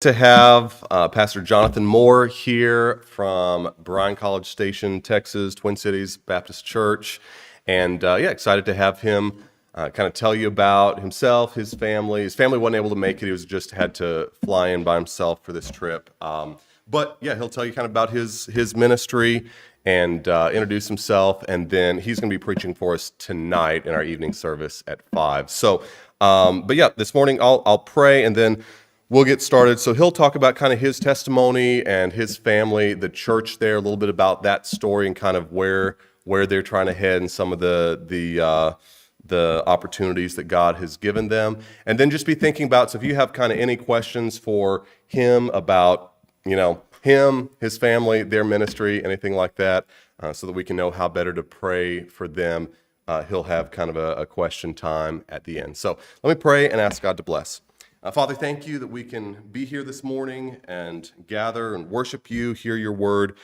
To have Pastor Jonathan Moore here from Bryan College Station, Texas, Twin Cities Baptist Church. And excited to have him kind of tell you about himself, his family. His family wasn't able to make it. He was just had to fly in by himself for this trip. He'll tell you kind of about his ministry and introduce himself. And then he's going to be preaching for us tonight in our evening service at 5. This morning I'll pray and then we'll get started. So he'll talk about kind of his testimony and his family, the church there, a little bit about that story and kind of where they're trying to head and some of the opportunities that God has given them. And then just be thinking about, so if you have kind of any questions for him about, him, his family, their ministry, anything like that, so that we can know how better to pray for them, he'll have kind of a question time at the end. So let me pray and ask God to bless. Father, thank you that we can be here this morning and gather and worship you, hear your word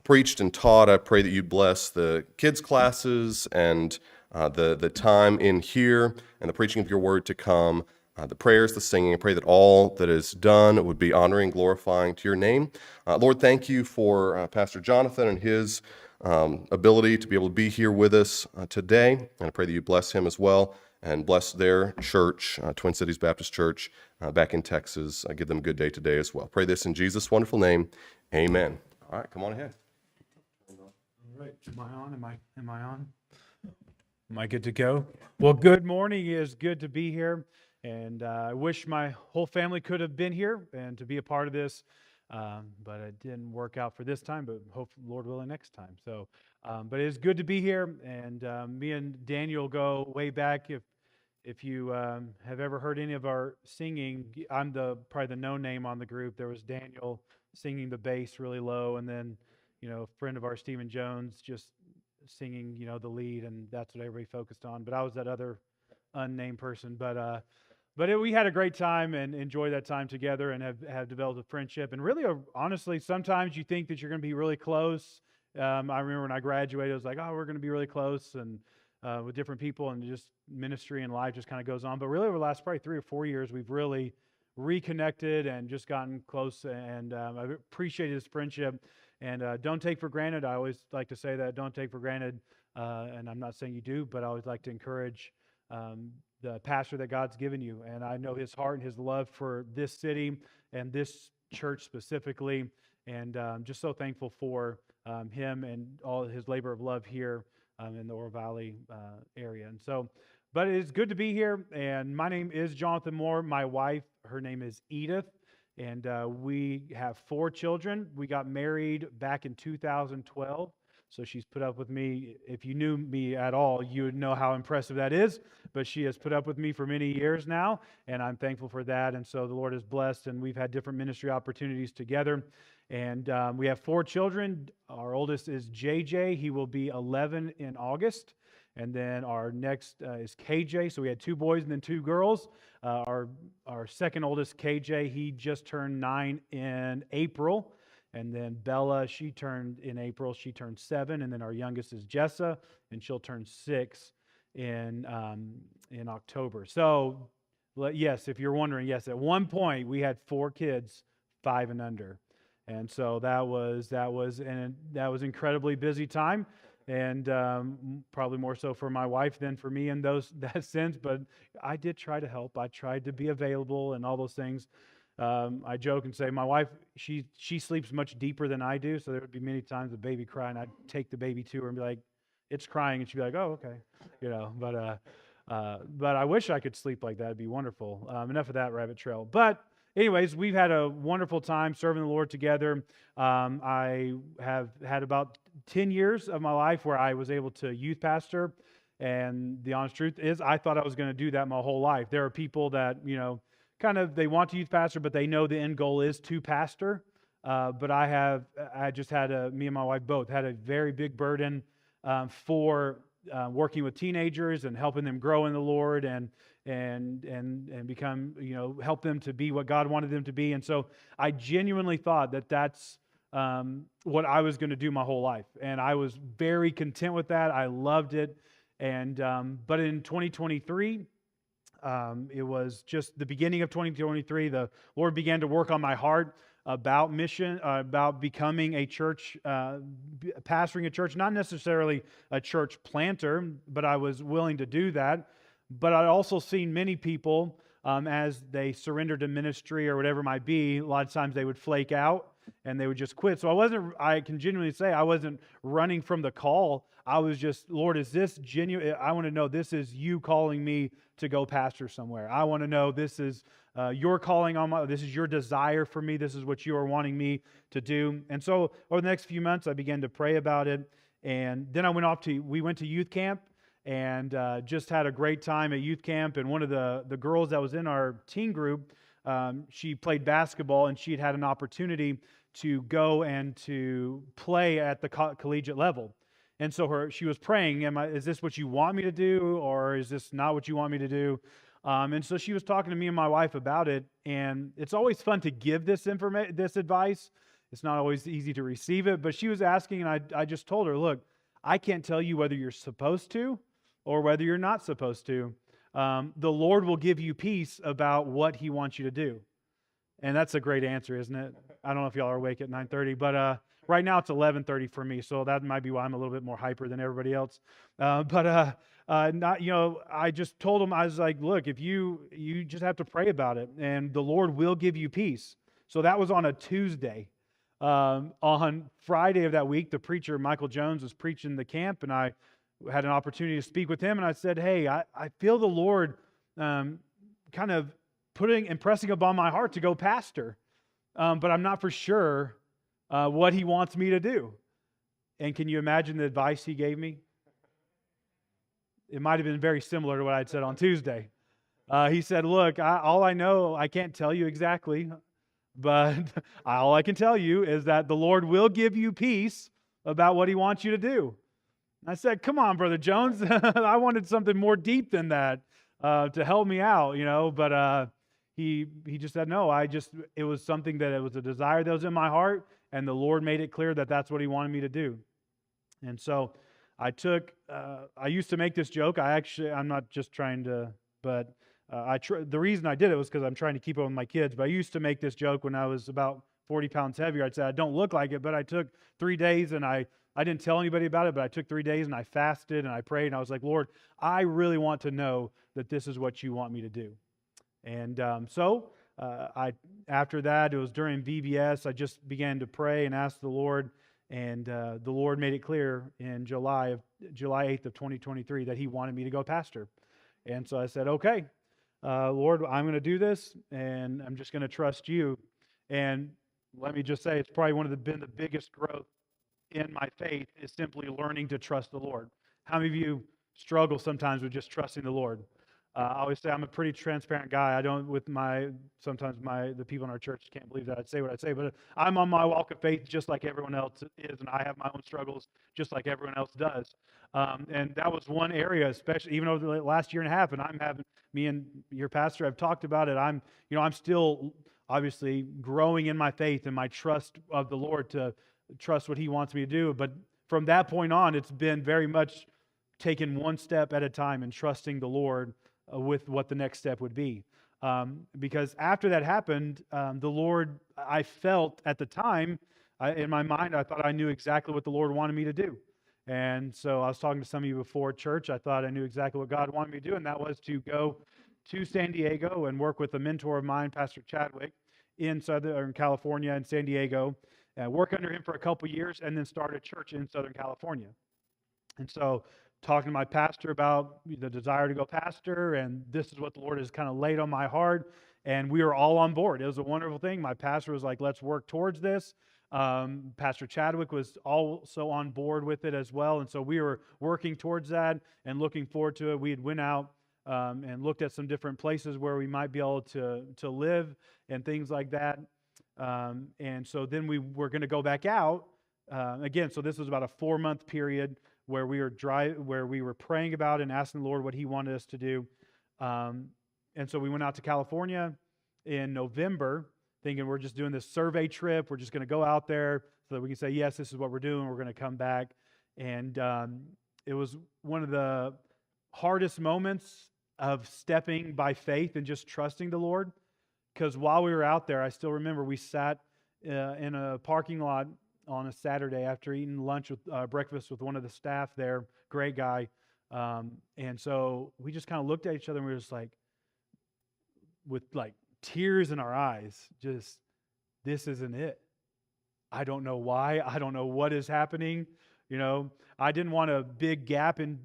preached and taught. I pray that you bless the kids' classes and the time in here and the preaching of your word to come, the prayers, the singing. I pray that all that is done would be honoring, glorifying to your name. Lord, thank you for Pastor Jonathan and his ability to be able to be here with us today. And I pray that you bless him as well. And bless their church, Twin Cities Baptist Church, back in Texas. Give them a good day today as well. Pray this in Jesus' wonderful name. Amen. All right, come on ahead. All right, am I on? Am I on? Am I good to go? Well, good morning. It is good to be here, and I wish my whole family could have been here and to be a part of this, but it didn't work out for this time. But hope, Lord willing, next time. So, but it is good to be here, and me and Daniel go way back. If you have ever heard any of our singing, I'm probably the no name on the group. There was Daniel singing the bass really low, and then a friend of ours, Stephen Jones, just singing the lead, and that's what everybody focused on. But I was that other unnamed person. We had a great time and enjoyed that time together, and have developed a friendship. And really, honestly, sometimes you think that you're going to be really close. I remember when I graduated, I was like, oh, we're going to be really close, and with different people, and just ministry and life just kind of goes on. But really, over the last probably 3 or 4 years, we've really reconnected and just gotten close, and I've appreciated this friendship. And don't take for granted. I always like to say that, don't take for granted, and I'm not saying you do, but I always like to encourage the pastor that God's given you. And I know his heart and his love for this city and this church specifically, and I'm just so thankful for him and all his labor of love here in the Oro Valley area. And so, but it is good to be here. And my name is Jonathan Moore. My wife, her name is Edith. And we have 4 children. We got married back in 2012. So she's put up with me. If you knew me at all, you would know how impressive that is. But she has put up with me for many years now, and I'm thankful for that. And so the Lord is blessed, and we've had different ministry opportunities together. And we have 4 children. Our oldest is JJ. He will be 11 in August. And then our next is KJ. So we had 2 boys and then 2 girls. Our second oldest, KJ, he just turned 9 in April. And then Bella, she turned in April. She turned 7. And then our youngest is Jessa, and she'll turn 6 in October. So yes, if you're wondering, yes, at one point we had 4 kids, 5 and under. And so that was incredibly busy time, and probably more so for my wife than for me in that sense. But I did try to help. I tried to be available and all those things. I joke and say my wife, she sleeps much deeper than I do, so there would be many times the baby cry, and I'd take the baby to her and be like, "It's crying," and she'd be like, "Oh, okay," But I wish I could sleep like that. It'd be wonderful. Enough of that rabbit trail. But anyways, we've had a wonderful time serving the Lord together. I have had about 10 years of my life where I was able to youth pastor. And the honest truth is, I thought I was going to do that my whole life. There are people that, they want to youth pastor, but they know the end goal is to pastor. But me and my wife both had a very big burden for working with teenagers and helping them grow in the Lord and become, help them to be what God wanted them to be. And so I genuinely thought that that's what I was going to do my whole life. And I was very content with that. I loved it. And but in 2023, It was just the beginning of 2023. The Lord began to work on my heart about mission, about becoming a church, pastoring a church, not necessarily a church planter, but I was willing to do that. But I'd also seen many people, as they surrendered to ministry or whatever it might be, a lot of times they would flake out and they would just quit. So I can genuinely say I wasn't running from the call. I was just, Lord, is this genuine? I want to know this is you calling me to go pastor somewhere. I want to know this is your calling on my, this is your desire for me. This is what you are wanting me to do. And so over the next few months, I began to pray about it. And then we went to youth camp and just had a great time at youth camp. And one of the girls that was in our teen group, she played basketball, and she had an opportunity to go and to play at the collegiate level. And so she was praying, is this what you want me to do, or is this not what you want me to do? And so she was talking to me and my wife about it, and it's always fun to give this advice. It's not always easy to receive it, but she was asking, and I just told her, look, I can't tell you whether you're supposed to or whether you're not supposed to. The Lord will give you peace about what He wants you to do. And that's a great answer, isn't it? I don't know if y'all are awake at 9:30, but right now it's 11:30 for me, so that might be why I'm a little bit more hyper than everybody else. Not, I just told him, I was like, look, if you just have to pray about it, and the Lord will give you peace. So that was on a Tuesday. On Friday of that week, the preacher Michael Jones was preaching the camp, and I had an opportunity to speak with him, and I said, hey, I feel the Lord kind of impressing upon my heart to go pastor, but I'm not for sure what He wants me to do. And can you imagine the advice he gave me? It might have been very similar to what I'd said on Tuesday. He said, look, all I know, I can't tell you exactly, but all I can tell you is that the Lord will give you peace about what He wants you to do. I said, come on, Brother Jones. I wanted something more deep than that to help me out, but he just said, no, it was something that it was a desire that was in my heart, and the Lord made it clear that that's what He wanted me to do. And so I used to make this joke. I'm not just trying to, but the reason I did it was because I'm trying to keep up with my kids, but I used to make this joke when I was about 40 pounds heavier. I'd say, I don't look like it, but I took 3 days and I didn't tell anybody about it, but I took 3 days and I fasted and I prayed and I was like, Lord, I really want to know that this is what you want me to do. And after that, it was during VBS, I just began to pray and ask the Lord, and the Lord made it clear in July 8th of 2023 that He wanted me to go pastor. And so I said, okay, Lord, I'm going to do this, and I'm just going to trust you. And let me just say, it's probably been the biggest growth in my faith is simply learning to trust the Lord. How many of you struggle sometimes with just trusting the Lord? I always say I'm a pretty transparent guy. Sometimes the people in our church can't believe that I'd say what I say, but I'm on my walk of faith just like everyone else is, and I have my own struggles just like everyone else does. And that was one area, especially even over the last year and a half, and me and your pastor have talked about it. I'm still obviously growing in my faith and my trust of the Lord to trust what He wants me to do. But from that point on, it's been very much taking one step at a time and trusting the Lord with what the next step would be. Because after that happened, the Lord, I felt at the time, in my mind, I thought I knew exactly what the Lord wanted me to do. And so I was talking to some of you before church. I thought I knew exactly what God wanted me to do, and that was to go to San Diego and work with a mentor of mine, Pastor Chadwick, in Southern California and San Diego, work under him for a couple years, and then start a church in Southern California. And so talking to my pastor about the desire to go pastor, and this is what the Lord has kind of laid on my heart, and we were all on board. It was a wonderful thing. My pastor was like, let's work towards this. Pastor Chadwick was also on board with it as well, and so we were working towards that and looking forward to it. We had went out and looked at some different places where we might be able to live and things like that. And so then we were going to go back out again. So this was about a 4-month period where we were praying about and asking the Lord what He wanted us to do. And so we went out to California in November, thinking we're just doing this survey trip. We're just going to go out there so that we can say, yes, this is what we're doing. We're going to come back. And it was one of the hardest moments of stepping by faith and just trusting the Lord. Because while we were out there, I still remember we sat in a parking lot on a Saturday after eating lunch with breakfast with one of the staff there, great guy. And so we just kind of looked at each other and we were just like, with like tears in our eyes, just, this isn't it. I don't know why. I don't know what is happening. I didn't want a big gap in,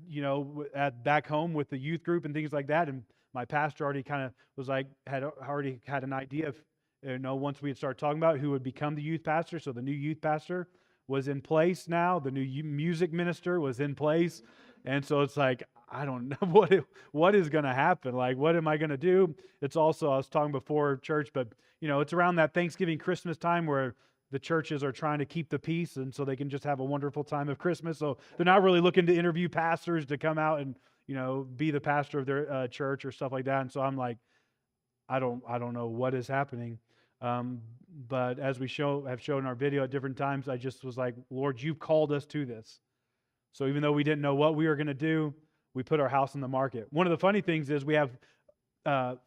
at back home with the youth group and things like that. And my pastor already kind of was like, had already had an idea of, once we had started talking about who would become the youth pastor. So the new youth pastor was in place now. The new music minister was in place. And so it's like, I don't know what is going to happen. Like, what am I going to do? It's also, I was talking before church, but, it's around that Thanksgiving, Christmas time where the churches are trying to keep the peace, and so they can just have a wonderful time of Christmas. So they're not really looking to interview pastors to come out and, be the pastor of their church or stuff like that. And so I'm like, I don't know what is happening. But as we have shown in our video at different times, I just was like, Lord, you've called us to this. So even though we didn't know what we were going to do, we put our house on the market. One of the funny things is we have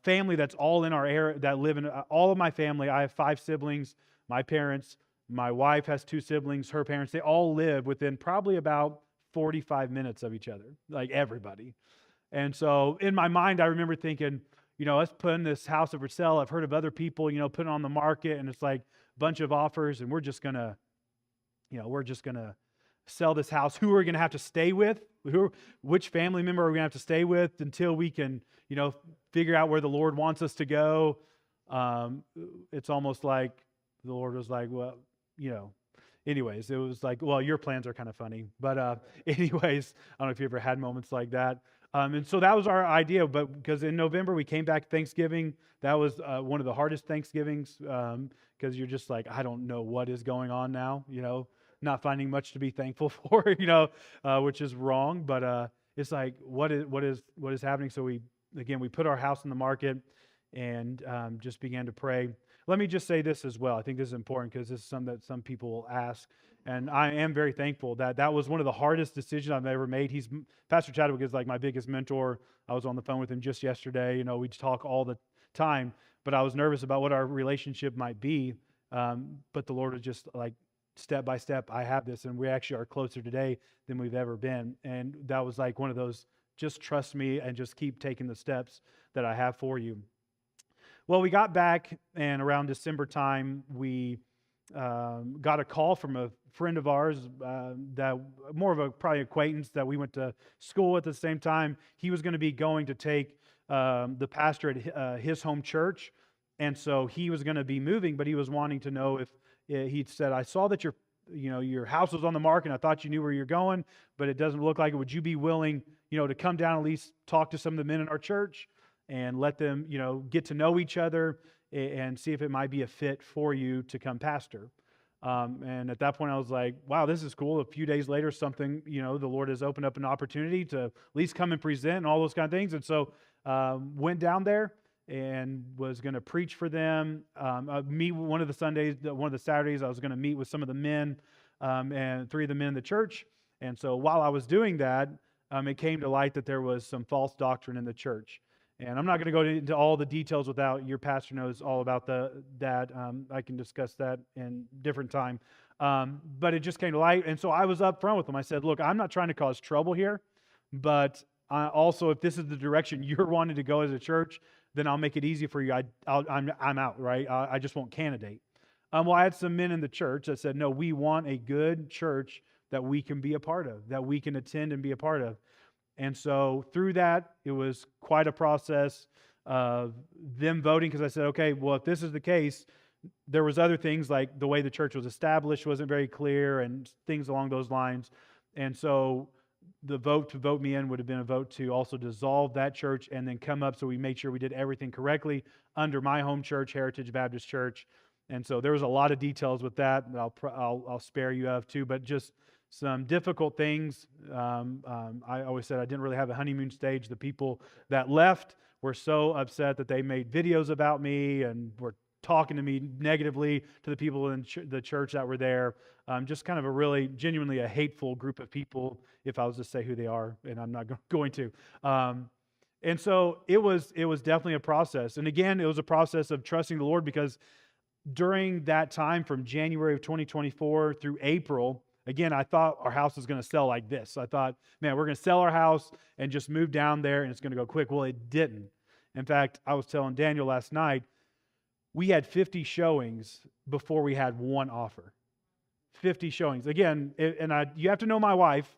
family that's all in our area that live in all of my family. I have 5 siblings. My parents, my wife has 2 siblings, her parents, they all live within probably about 45 minutes of each other, like everybody. And so in my mind, I remember thinking, us putting this house up for sale. I've heard of other people, putting it on the market, and it's like a bunch of offers, and we're just going to sell this house. Who are we going to have to stay with? Which family member are we going to have to stay with until we can, figure out where the Lord wants us to go? It's almost like the Lord was like, well, anyways, it was like, well, your plans are kind of funny. But anyways, I don't know if you ever had moments like that. And so that was our idea. But because in November, we came back Thanksgiving. That was one of the hardest Thanksgivings because you're just like, I don't know what is going on now, not finding much to be thankful for, which is wrong. But it's like, what is happening? So we put our house in the market and just began to pray. Let me just say this as well. I think this is important because this is something that some people will ask. And I am very thankful that was one of the hardest decisions I've ever made. Pastor Chadwick is like my biggest mentor. I was on the phone with him just yesterday. We talk all the time, but I was nervous about what our relationship might be. But the Lord was just like, step by step, I have this. And we actually are closer today than we've ever been. And that was like one of those, just trust me and just keep taking the steps that I have for you. Well, we got back, and around December time, we got a call from a friend of ours that more of a probably acquaintance that we went to school at the same time. He was going to be going to take the pastor at his home church, and so he was going to be moving, but he was wanting to know if he said, I saw that your house was on the market, and I thought you knew where you're going, but it doesn't look like it. Would you be willing, to come down at least talk to some of the men in our church and let them, get to know each other and see if it might be a fit for you to come pastor? And at that point, I was like, wow, this is cool. A few days later, something, the Lord has opened up an opportunity to at least come and present and all those kind of things. And so went down there and was going to preach for them. Meet one of the Saturdays, I was going to meet with some of the men and 3 of the men in the church. And so while I was doing that, it came to light that there was some false doctrine in the church. And I'm not going to go into all the details without your pastor knows all about that. I can discuss that in different time. But it just came to light. And so I was up front with them. I said, look, I'm not trying to cause trouble here. But also, if this is the direction you're wanting to go as a church, then I'll make it easy for you. I'm out, right? I just won't candidate. Well, I had some men in the church that said, no, we want a good church that we can be a part of, that we can attend and be a part of. And so through that, it was quite a process of them voting, because I said, okay, well, if this is the case, there was other things like the way the church was established wasn't very clear and things along those lines. And so the vote to vote me in would have been a vote to also dissolve that church and then come up, so we made sure we did everything correctly under my home church, Heritage Baptist Church. And so there was a lot of details with that that I'll spare you of too, but just some difficult things. I always said I didn't really have a honeymoon stage. The people that left were so upset that they made videos about me and were talking to me negatively to the people in the church that were there. Just kind of a really, genuinely a hateful group of people, if I was to say who they are, and I'm not going to. And so it was definitely a process. And again, it was a process of trusting the Lord, because during that time from January of 2024 through April, again, I thought our house was going to sell like this. I thought, man, we're going to sell our house and just move down there and it's going to go quick. Well, it didn't. In fact, I was telling Daniel last night, we had 50 showings before we had one offer. 50 showings. Again, you have to know my wife.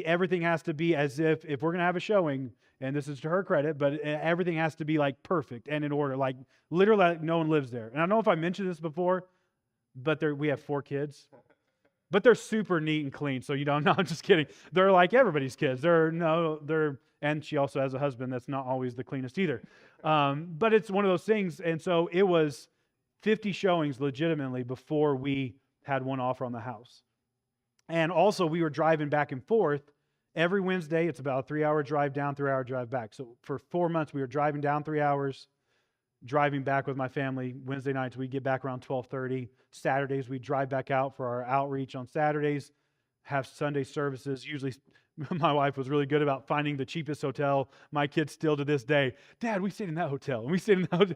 Everything has to be as if we're going to have a showing, and this is to her credit, but everything has to be like perfect and in order, like literally like no one lives there. And I don't know if I mentioned this before, but we have 4 kids, but they're super neat and clean. So no, I'm just kidding. They're like everybody's kids. And she also has a husband that's not always the cleanest either. But it's one of those things. And so it was 50 showings legitimately before we had one offer on the house. And also we were driving back and forth every Wednesday. It's about a 3-hour drive down, 3-hour drive back. So for 4 months, we were driving down 3 hours, driving back with my family. Wednesday nights, we'd get back around 12:30. Saturdays, we'd drive back out for our outreach on Saturdays, have Sunday services. Usually my wife was really good about finding the cheapest hotel. My kids still to this day, Dad, we stayed in that hotel. And we stayed in that hotel.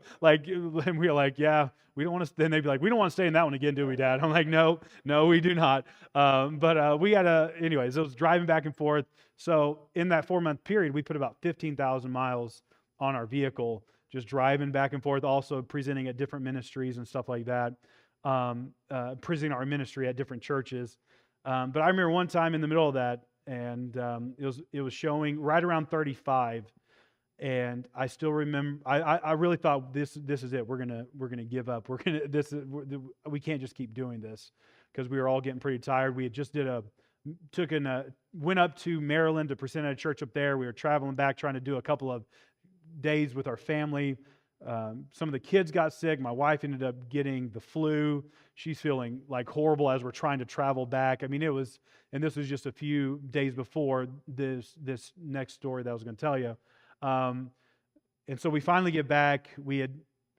And we were like, yeah, we don't want to. Then they'd be like, we don't want to stay in that one again, do we, Dad? I'm like, no, we do not. But we had anyways, it was driving back and forth. So in that 4-month period, we put about 15,000 miles on our vehicle, just driving back and forth, also presenting at different ministries and stuff like that, presenting our ministry at different churches. But I remember one time in the middle of that, and it was showing right around 35, and I still remember I really thought this is it. We're gonna give up. We can't just keep doing this, because we were all getting pretty tired. We had just went up to Maryland to present at a church up there. We were traveling back, trying to do a couple of days with our family. Some of the kids got sick. My wife ended up getting the flu. She's feeling like horrible as we're trying to travel back. I mean, and this was just a few days before this next story that I was going to tell you. And so we finally get back.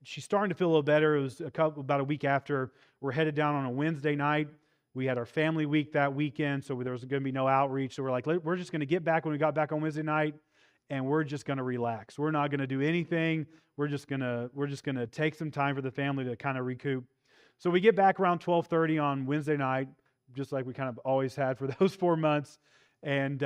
She's starting to feel a little better. It was about a week after. We're headed down on a Wednesday night. We had our family week that weekend, so there was going to be no outreach. So we're like, we're just going to get back when we got back on Wednesday night, and we're just going to relax. We're not going to do anything. We're just going to take some time for the family to kind of recoup. So we get back around 12:30 on Wednesday night, just like we kind of always had for those 4 months. And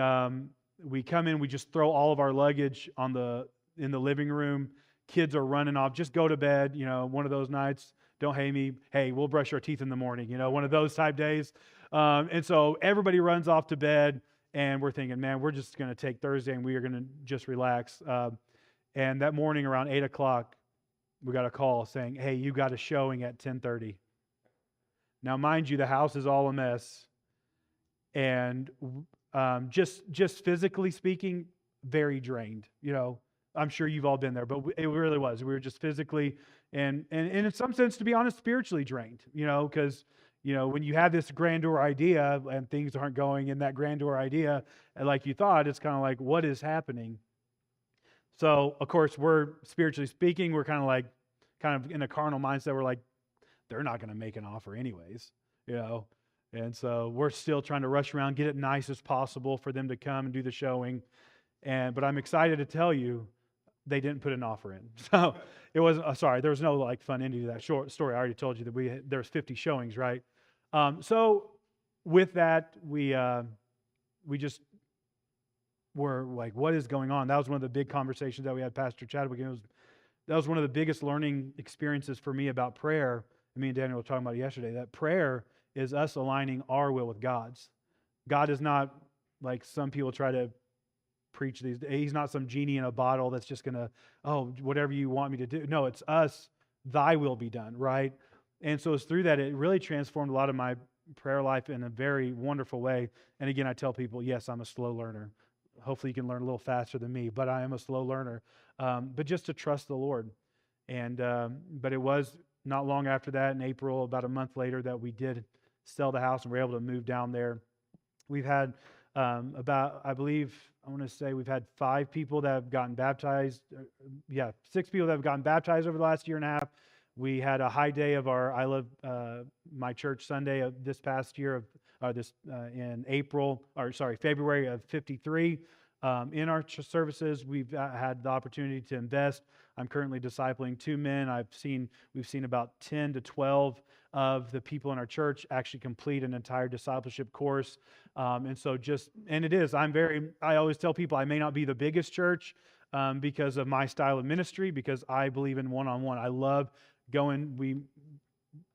we come in, we just throw all of our luggage in the living room. Kids are running off, just go to bed, one of those nights. Don't hate me. Hey, we'll brush our teeth in the morning, one of those type days. And so everybody runs off to bed. And we're thinking, man, we're just going to take Thursday and we are going to just relax. And that morning around 8 o'clock, we got a call saying, hey, you got a showing at 10:30. Now, mind you, the house is all a mess. And just physically speaking, very drained. I'm sure you've all been there, but it really was. We were just physically and in some sense, to be honest, spiritually drained, because when you have this grandeur idea and things aren't going in that grandeur idea like you thought, it's kind of like, what is happening? So, of course, we're spiritually speaking, we're kind of in a carnal mindset. We're like, they're not going to make an offer anyways, And so we're still trying to rush around, get it nice as possible for them to come and do the showing. But I'm excited to tell you, they didn't put an offer in. So it was there was no fun ending to that short story. I already told you that there was 50 showings, right? So with that, we just were like, what is going on? That was one of the big conversations that we had, Pastor Chadwick. That was one of the biggest learning experiences for me about prayer. Me and Daniel were talking about it yesterday, that prayer is us aligning our will with God's. God is not like some people try to preach these. He's not some genie in a bottle that's just going to, whatever you want me to do. No, it's us, thy will be done, right? And so it's through that, it really transformed a lot of my prayer life in a very wonderful way. And again, I tell people, yes, I'm a slow learner. Hopefully you can learn a little faster than me, but I am a slow learner. But just to trust the Lord. And but it was not long after that, in April, about a month later, that we did sell the house and were able to move down there. We've had we've had 5 people that have gotten baptized. 6 people that have gotten baptized over the last year and a half. We had a high day of our I Love My Church Sunday of this past year in February of 53. in our services. We've had the opportunity to invest. I'm currently discipling 2 men. We've seen about 10 to 12 of the people in our church actually complete an entire discipleship course. I always tell people I may not be the biggest church because of my style of ministry, because I believe in one-on-one. I love going.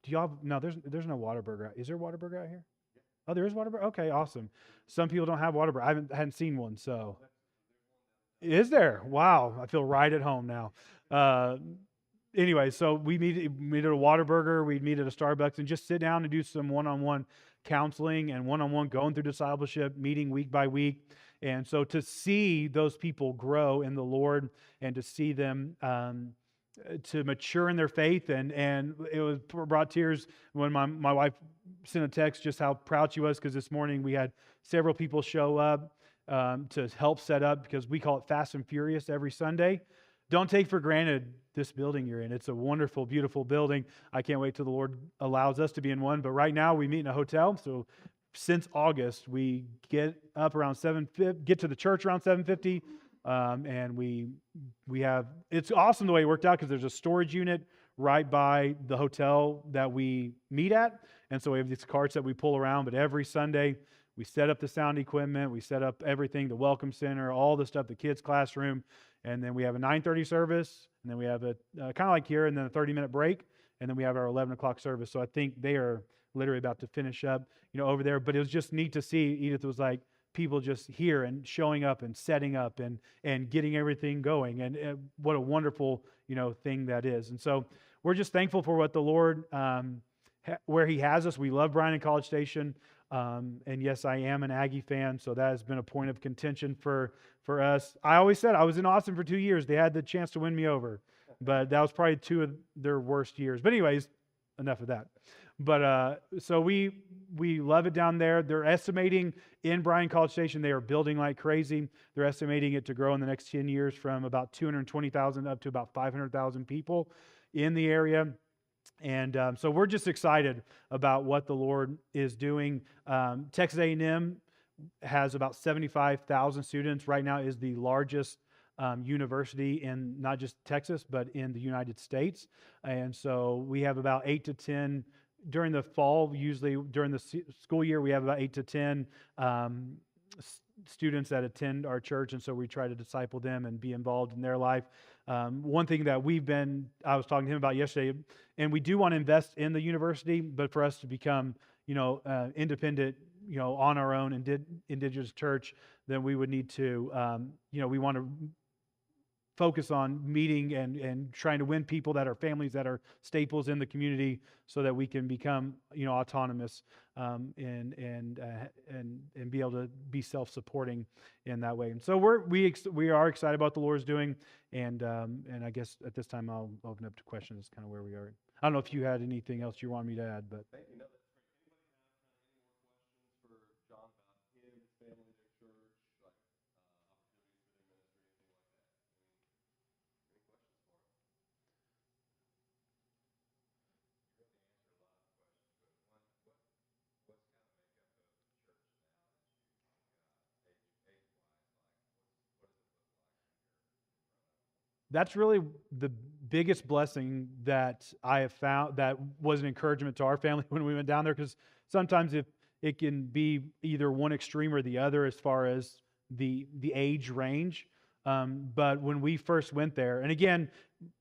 Do y'all? No, there's no Whataburger. Is there Whataburger out here? Oh, there is Whataburger? Okay, awesome. Some people don't have Whataburger. I hadn't seen one, so. Is there? Wow, I feel right at home now. Anyway, so we meet at a Whataburger, we'd meet at a Starbucks and just sit down and do some one-on-one counseling and one-on-one going through discipleship, meeting week by week. And so to see those people grow in the Lord and to see them to mature in their faith, and it brought tears when my wife sent a text just how proud she was, because this morning we had several people show up to help set up, because we call it Fast and Furious every Sunday. Don't take for granted this building you're in. It's a wonderful, beautiful building. I can't wait till the Lord allows us to be in one. But right now we meet in a hotel. So since August, we get up around 7:50, get to the church around 7:50. And we have, it's awesome the way it worked out, because there's a storage unit right by the hotel that we meet at. And so we have these carts that we pull around, but every Sunday we set up the sound equipment, we set up everything, the welcome center, all the stuff, the kids' classroom, and then we have a 9:30 service, and then we have a kind of like here, and then a 30-minute break, and then we have our 11 o'clock service. So I think they are literally about to finish up, over there. But it was just neat to see. Edith was like, people just here and showing up and setting up and getting everything going, and what a wonderful thing that is. And so we're just thankful for what the Lord where He has us. We love Bryan and College Station. And yes, I am an Aggie fan, so that has been a point of contention for us. I always said I was in Austin for 2 years. They had the chance to win me over, but that was probably 2 of their worst years. But anyways, enough of that. But so we love it down there. They're estimating in Bryan College Station, they are building like crazy. They're estimating it to grow in the next 10 years from about 220,000 up to about 500,000 people in the area. And so we're just excited about what the Lord is doing. Texas A&M has about 75,000 students. Right now is the largest university in not just Texas, but in the United States. And so we have about 8 to 10 during the fall. Usually during the school year, we have about 8 to 10 students that attend our church, and so we try to disciple them and be involved in their life. One thing that I was talking to him about yesterday, and we do want to invest in the university, but for us to become, independent, on our own indigenous church, then we would need to, we want to focus on meeting and trying to win people that are families that are staples in the community, so that we can become autonomous and be able to be self-supporting in that way. And so we are excited about the Lord's doing, and I guess at this time I'll open up to questions. That's kind of where we are. I don't know if you had anything else you want me to add, but. Thank you. No, that's great. Anybody have any more questions for John about him, his family, their church, like opportunities for their ministry, anything like that? Any questions for him? That's really the biggest blessing that I have found, that was an encouragement to our family when we went down there, because sometimes it can be either one extreme or the other as far as the age range. But when we first went there, and again,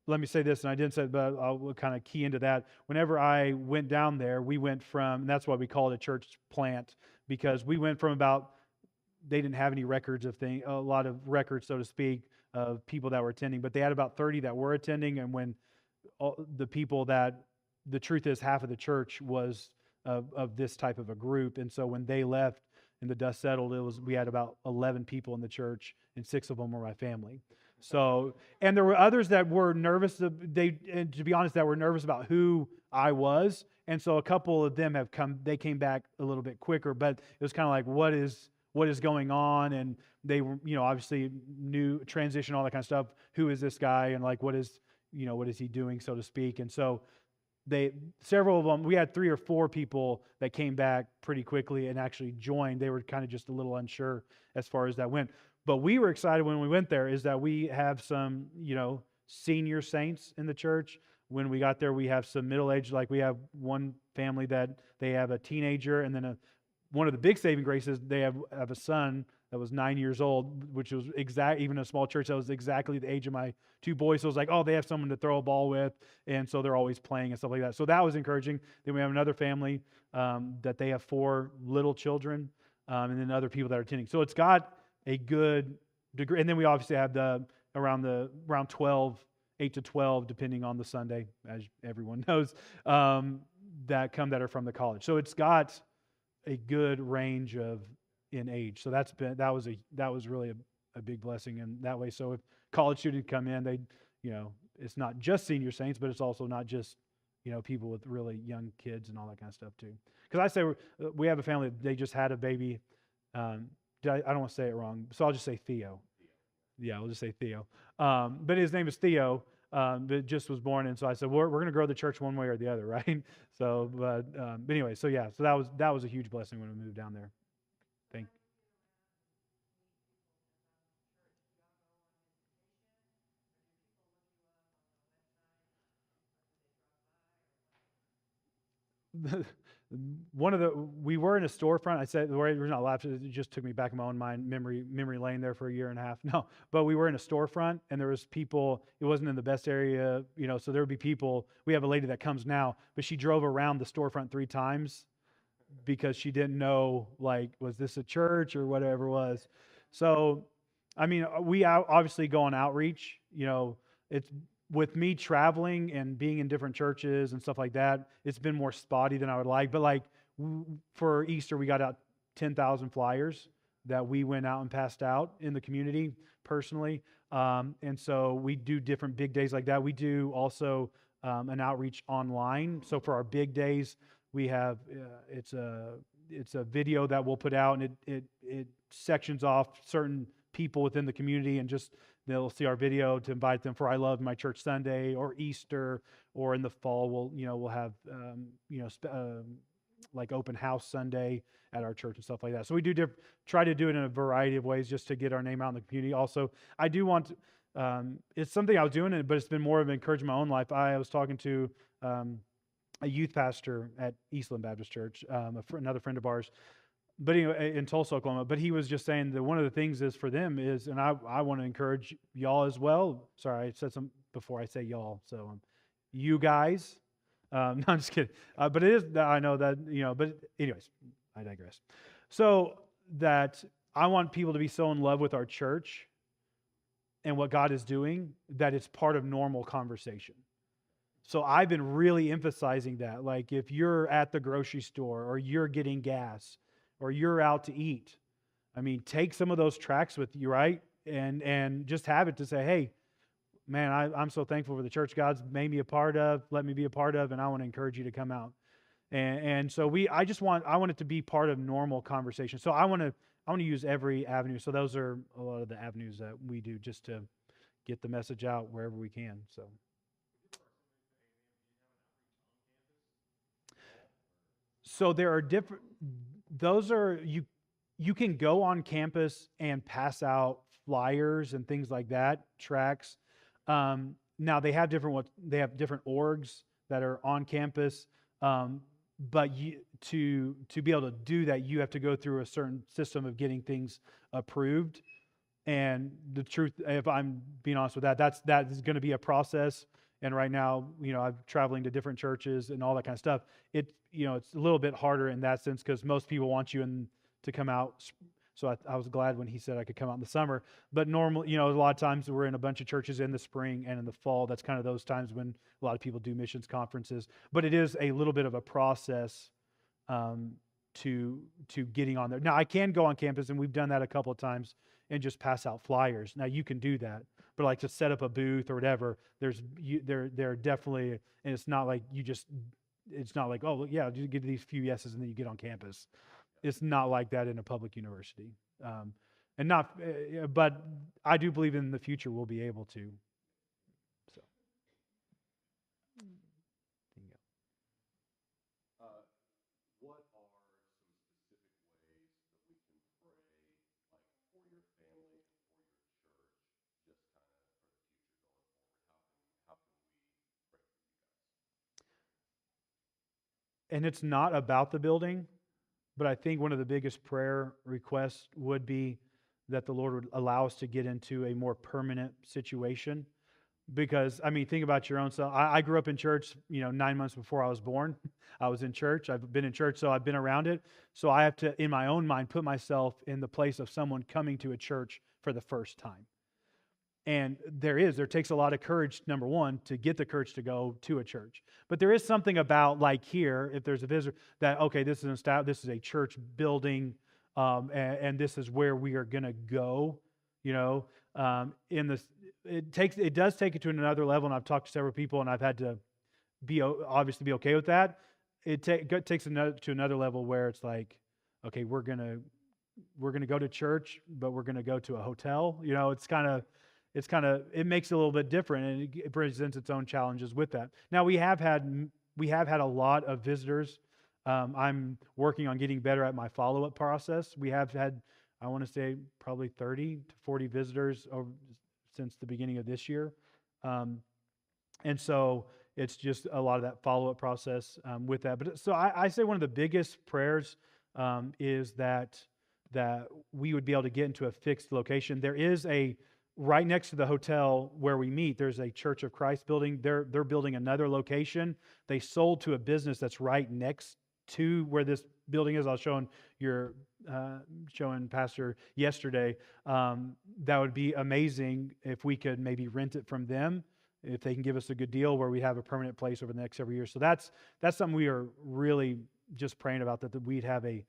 let me say this, and I didn't say it, but I'll kind of key into that. Whenever I went down there, we went from, and that's why we call it a church plant, because we went from they didn't have any records of a lot of records, so to speak, of people that were attending, but they had about 30 that were attending. And when the people that, the truth is, half of the church was of this type of a group. And so when they left and the dust settled, we had about 11 people in the church, and 6 of them were my family. So, and there were others that were nervous. And to be honest, that were nervous about who I was. And so a couple of them they came back a little bit quicker, but it was kind of like, what is going on? And they were, obviously new transition, all that kind of stuff. Who is this guy? And like, what is he doing, so to speak? And so several of them, we had 3 or 4 people that came back pretty quickly and actually joined. They were kind of just a little unsure as far as that went. But we were excited when we went there is that we have some, senior saints in the church. When we got there, we have some middle-aged, like we have one family that they have a teenager, and then one of the big saving graces, they have a son that was 9 years old, which was even a small church, that was exactly the age of my two boys. So it was like, oh, they have someone to throw a ball with, and so they're always playing and stuff like that. So that was encouraging. Then we have another family that they have 4 little children, and then other people that are attending. So it's got a good degree. And then we obviously have around 12, 8 to 12, depending on the Sunday, as everyone knows, that are from the college. So it's got a good range in age. So that was really a big blessing in that way. So if college students come in, it's not just senior saints, but it's also not just people with really young kids and all that kind of stuff too. Because I say we have a family, they just had a baby. I don't want to say it wrong, so I'll just say Theo. Yeah, I'll just say Theo. But his name is Theo. That just was born, and so I said, we're going to grow the church one way or the other, right? So, but anyway, so yeah, so that was a huge blessing when we moved down there. We were in a storefront. I said we're not laughing. It just took me back in my own mind, memory lane there for a year and a half. No, but we were in a storefront, and there was people. It wasn't in the best area, so there would be people. We have a lady that comes now, but she drove around the storefront 3 times because she didn't know, like, was this a church or whatever it was. So, I mean, we obviously go on outreach. It's with me traveling and being in different churches and stuff like that, it's been more spotty than I would like. But like for Easter, we got out 10,000 flyers that we went out and passed out in the community personally. And so we do different big days like that. We do also an outreach online. So for our big days, we have it's a video that we'll put out, and it sections off certain people within the community, and just they'll see our video to invite them for I Love My Church Sunday or Easter, or in the fall we'll have like open house Sunday at our church and stuff like that. So we do try to do it in a variety of ways just to get our name out in the community. Also, I do want to, it's something I was doing, but it's been more of an encouragement in my own life. I was talking to a youth pastor at Eastland Baptist Church, another friend of ours, but anyway, in Tulsa, Oklahoma. But he was just saying that one of the things is for them is, and I want to encourage y'all as well. Sorry, I said some before I say y'all. So you guys, no, I'm just kidding. But it is, I know that, but anyways, I digress. So that I want people to be so in love with our church and what God is doing that it's part of normal conversation. So I've been really emphasizing that. Like if you're at the grocery store or you're getting gas or you're out to eat, I mean, take some of those tracts with you, right? And just have it to say, hey, man, I'm so thankful for the church God's made me a part of, let me be a part of, and I want to encourage you to come out. And so I want it to be part of normal conversation. So I want to use every avenue. So those are a lot of the avenues that we do just to get the message out wherever we can. So there are different, those are, you can go on campus and pass out flyers and things like that, tracts. Now they have different orgs that are on campus, but to be able to do that, you have to go through a certain system of getting things approved. And the truth, if I'm being honest with that is going to be a process. And right now, I'm traveling to different churches and all that kind of stuff. It's a little bit harder in that sense because most people want you to come out. So I was glad when he said I could come out in the summer. But normally, a lot of times we're in a bunch of churches in the spring and in the fall. That's kind of those times when a lot of people do missions conferences. But it is a little bit of a process to getting on there. Now, I can go on campus, and we've done that a couple of times, and just pass out flyers. Now, you can do that. But like to set up a booth or whatever, they're definitely, and it's not like it's not like, oh, yeah, you get these few yeses and then you get on campus. It's not like that in a public university. But I do believe in the future we'll be able to. So. What are some specific ways that we can pray, like for your family and it's not about the building, but I think one of the biggest prayer requests would be that the Lord would allow us to get into a more permanent situation. Because, I mean, think about your own self. I grew up in church, 9 months before I was born. I was in church. I've been in church, so I've been around it. So I have to, in my own mind, put myself in the place of someone coming to a church for the first time. And there takes a lot of courage, number one, to get the courage to go to a church. But there is something about, like here, if there's a visitor, that, okay, this is a church building, and this is where we are going to go, it does take it to another level, and I've talked to several people, and I've had to obviously be okay with that. It takes to another level where it's like, okay, we're going to go to church, but we're going to go to a hotel. It makes it a little bit different, and it presents its own challenges with that. Now we have had a lot of visitors. I'm working on getting better at my follow-up process. We have had, I want to say, probably 30 to 40 visitors since the beginning of this year, and so it's just a lot of that follow-up process with that. But so I say one of the biggest prayers is that we would be able to get into a fixed location. There is right next to the hotel where we meet, there's a Church of Christ building. They're building another location. They sold to a business that's right next to where this building is. I was showing Pastor yesterday. That would be amazing if we could maybe rent it from them, if they can give us a good deal where we have a permanent place over the next several years. So that's something we are really just praying about, that we'd have a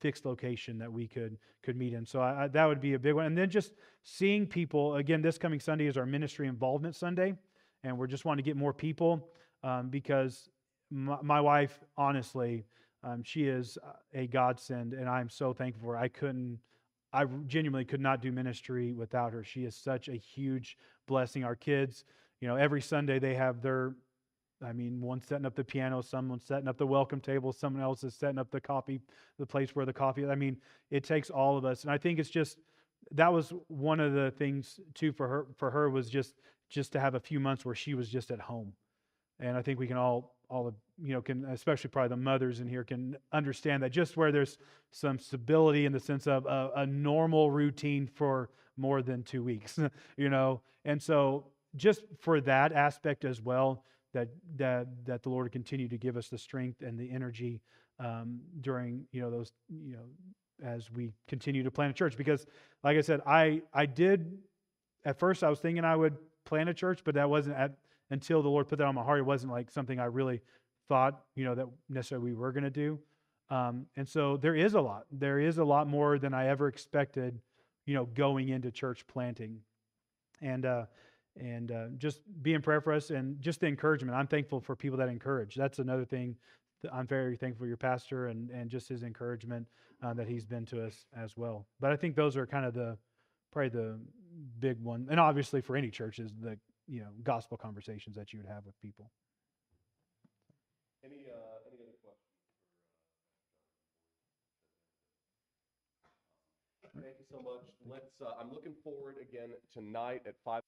fixed location that we could meet in. So that would be a big one. And then just seeing people, again, this coming Sunday is our Ministry Involvement Sunday, and we're just wanting to get more people because my wife, honestly, she is a godsend, and I'm so thankful for her. I genuinely could not do ministry without her. She is such a huge blessing. Our kids, every Sunday they have one's setting up the piano, someone's setting up the welcome table, someone else is setting up the place where the coffee. It takes all of us. And I think that was one of the things too for her was just to have a few months where she was just at home. And I think we can all especially probably the mothers in here can understand that, just where there's some stability in the sense of a normal routine for more than 2 weeks, And so just for that aspect as well, that the Lord would continue to give us the strength and the energy during those as we continue to plant a church. Because like I said, I did at first, I was thinking I would plant a church, but that wasn't until the Lord put that on my heart. It wasn't like something I really thought that necessarily we were going to do. And so there is a lot more than I ever expected going into church planting. And just be in prayer for us, and just the encouragement. I'm thankful for people that encourage. That's another thing. I'm very thankful for your pastor and just his encouragement that he's been to us as well. But I think those are kind of probably the big one. And obviously for any church is the gospel conversations that you would have with people. Any other questions? Thank you so much. I'm looking forward again tonight at 5.